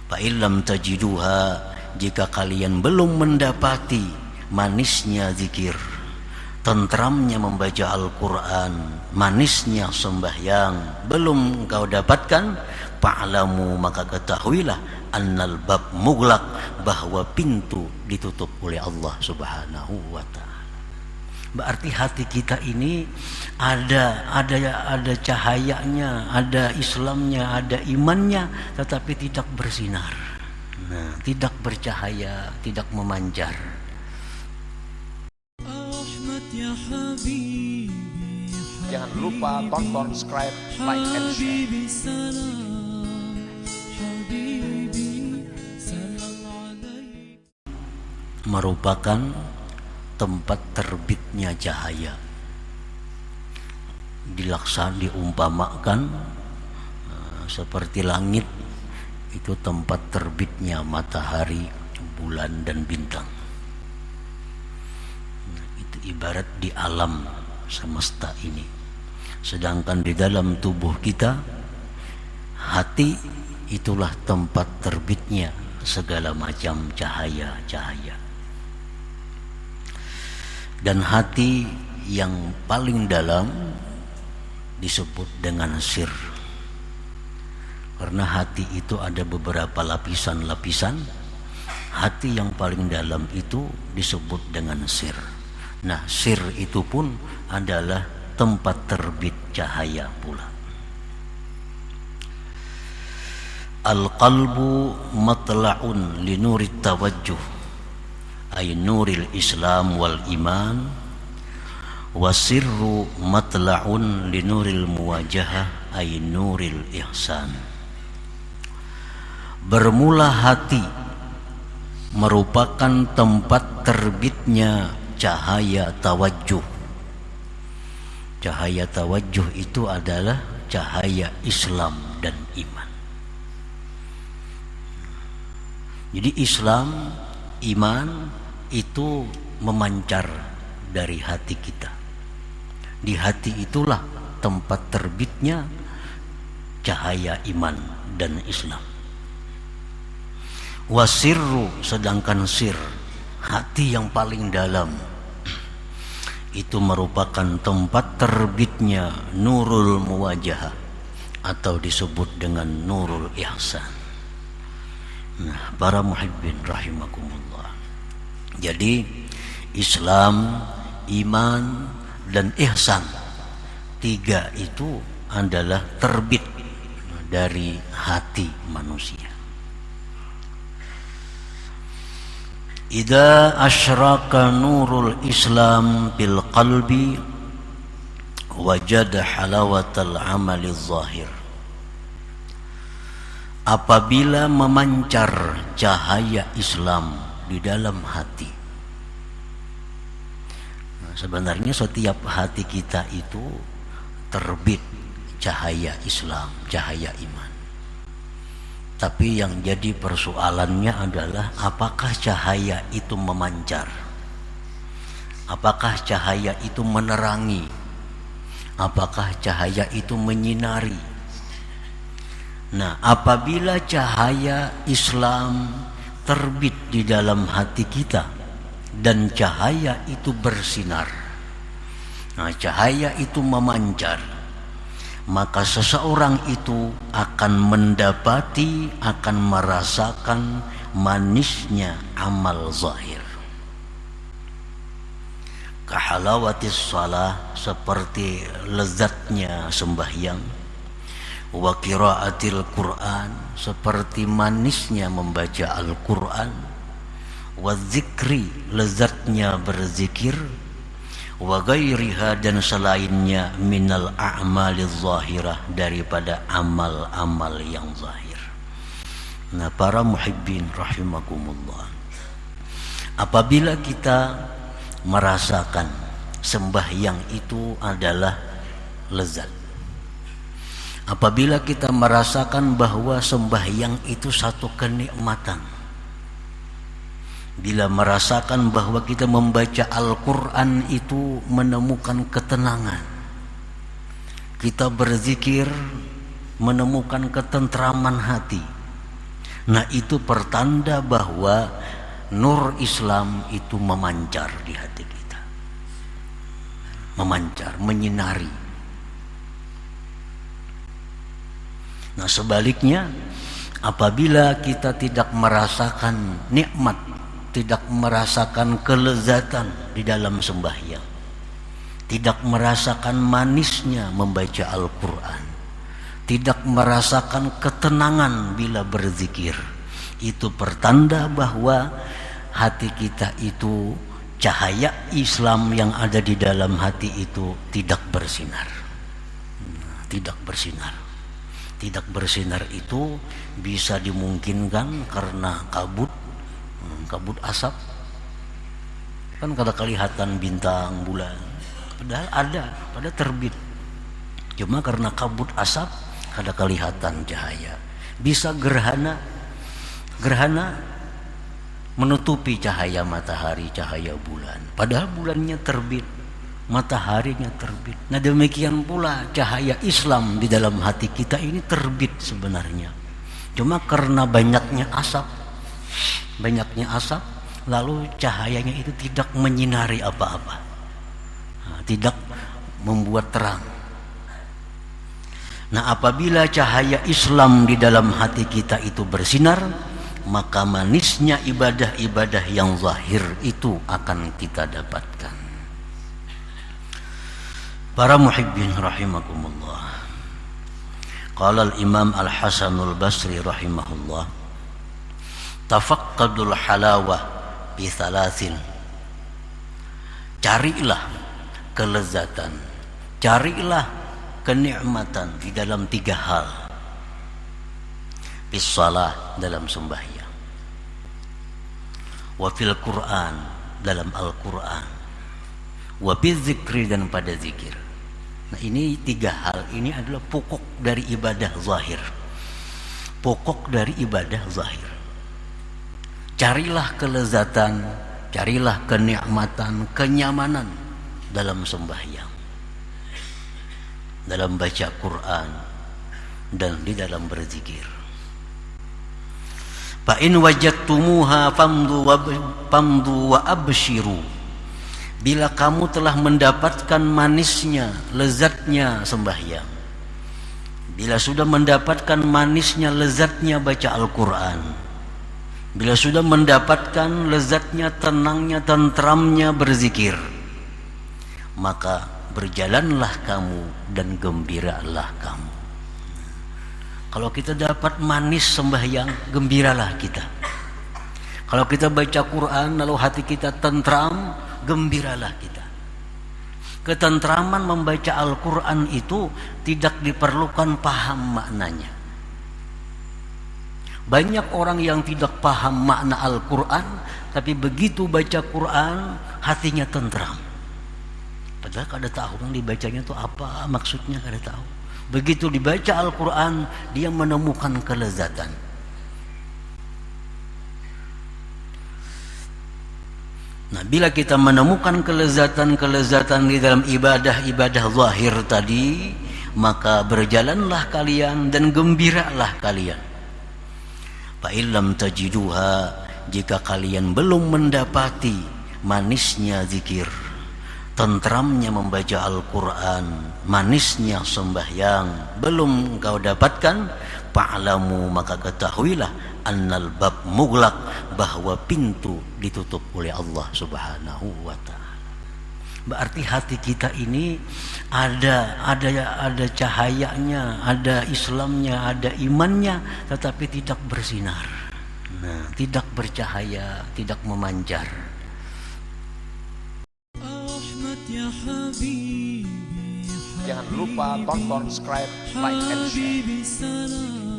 Fa illam tajiduha, jika kalian belum mendapati manisnya zikir, tentramnya membaca Al-Quran, manisnya sembahyang, belum engkau dapatkan, fa'lamu, maka ketahuilah, annal bab mughlaq, bahwa pintu ditutup oleh Allah Subhanahu wa ta'ala. Berarti hati kita ini ada cahayanya, ada Islamnya, ada imannya, tetapi tidak bersinar. Nah, tidak bercahaya, tidak memancar. Jangan lupa tonton, subscribe, like, and share. Merupakan tempat terbitnya cahaya. Diumpamakan seperti langit itu tempat terbitnya matahari, bulan, dan bintang. Itu ibarat di alam semesta ini. Sedangkan di dalam tubuh kita, hati itulah tempat terbitnya segala macam cahaya-cahaya. Dan hati yang paling dalam disebut dengan sir. Karena hati itu ada beberapa lapisan-lapisan. Hati yang paling dalam itu disebut dengan sir. Nah, sir itu pun adalah tempat terbit cahaya pula. Al-qalbu matla'un li nurit tawajjuh, ay nuril Islam wal iman, wasirru matla'un li nuril muwajahah, ay nuril ihsan. Bermula hati merupakan tempat terbitnya cahaya tawajjuh. Cahaya tawajjuh itu adalah cahaya Islam dan iman. Jadi Islam, iman itu memancar dari hati kita. Di hati itulah tempat terbitnya cahaya iman dan Islam. Wasirru, sedangkan sir, hati yang paling dalam, itu merupakan tempat terbitnya nurul muwajahah, atau disebut dengan nurul ihsan. Nah, para muhibbin rahimakumullah. Jadi Islam, iman, dan ihsan, tiga itu adalah terbit dari hati manusia. Idza asyraka nurul Islam bil qalbi wajada halawatal amali zahir. Apabila memancar cahaya Islam di dalam hati. Nah, sebenarnya setiap hati kita itu terbit cahaya Islam, cahaya iman. Tapi yang jadi persoalannya adalah apakah cahaya itu memancar? Apakah cahaya itu menerangi? Apakah cahaya itu menyinari? Nah, apabila cahaya Islam terbit di dalam hati kita dan cahaya itu bersinar, nah, cahaya itu memancar, maka seseorang itu akan mendapati, akan merasakan manisnya amal zahir. Kahalawatis shalah, seperti lezatnya sembahyang. Wa qiraatil Quran, seperti manisnya membaca Al-Quran. Wa zikri, lezatnya berzikir. Wa ghairiha, dan selainnya minal a'malil zahirah, daripada amal-amal yang zahir. Nah, para muhibbin rahimakumullah, apabila kita merasakan sembahyang itu adalah lezat, apabila kita merasakan bahwa sembahyang itu satu kenikmatan, bila merasakan bahwa kita membaca Al-Quran itu menemukan ketenangan, kita berzikir menemukan ketentraman hati, Nah, itu pertanda bahwa nur Islam itu memancar di hati kita, memancar, menyinari. Nah, sebaliknya, apabila kita tidak merasakan nikmat, tidak merasakan kelezatan di dalam sembahyang, tidak merasakan manisnya membaca Al-Quran, tidak merasakan ketenangan bila berzikir, itu pertanda bahwa hati kita itu, cahaya Islam yang ada di dalam hati itu tidak bersinar. Tidak bersinar. Tidak bersinar itu bisa dimungkinkan karena kabut asap. Kan kada kelihatan bintang, bulan, padahal ada, pada terbit. Cuma karena kabut asap kada kelihatan cahaya. Bisa gerhana menutupi cahaya matahari, cahaya bulan, padahal bulannya terbit, mataharinya terbit. Nah, demikian pula cahaya Islam di dalam hati kita ini terbit sebenarnya. Cuma karena banyaknya asap, lalu cahayanya itu tidak menyinari apa-apa, tidak membuat terang. Nah, apabila cahaya Islam di dalam hati kita itu bersinar, maka manisnya ibadah-ibadah yang zahir itu akan kita dapatkan. Para muhibbin rahimakumullah. Qala al-Imam Al-Hasanul Basri rahimahullah, tafaqqadul halawah bi thalathin. Carilah kelezatan, carilah kenikmatan di dalam 3 hal. Bis shalah, dalam sembahyang, wa fil Quran, dalam Al-Quran, wa bil zikri, dan pada zikir. Nah, ini 3 hal ini adalah pokok dari ibadah zahir. Pokok dari ibadah zahir. Carilah kelezatan, carilah kenikmatan, kenyamanan dalam sembahyang, dalam baca Quran, dan di dalam berzikir. Fa in wajadtumuha famdu wa abshiru. Bila kamu telah mendapatkan manisnya, lezatnya sembahyang, bila sudah mendapatkan manisnya, lezatnya baca Al-Quran, bila sudah mendapatkan lezatnya, tenangnya, tentramnya berzikir, maka berjalanlah kamu dan gembiralah kamu. Kalau kita dapat manis sembahyang, gembiralah kita. Kalau kita baca Quran lalu hati kita tentram, gembiralah kita. Ketentraman membaca Al-Quran itu tidak diperlukan paham maknanya. Banyak orang yang tidak paham makna Al-Quran, tapi begitu baca Quran hatinya tentram. Padahal kada tahu yang dibacanya itu apa, maksudnya kada tahu. Begitu dibaca Al-Quran, dia menemukan kelezatan. Nah, bila kita menemukan kelezatan-kelezatan di dalam ibadah-ibadah zahir tadi, maka berjalanlah kalian dan gembiralah kalian. Fa illam tajiduha, jika kalian belum mendapati manisnya zikir, tentramnya membaca Al-Quran, manisnya sembahyang, belum engkau dapatkan, fa'lamu, maka ketahuilah, annal bab mughlaq, bahwa pintu ditutup oleh Allah Subhanahu wa ta'ala. Berarti hati kita ini ada cahayanya, ada Islamnya, ada imannya, tetapi tidak bersinar. Nah, tidak bercahaya, tidak memancar. Jangan lupa tonton, subscribe, like, and share.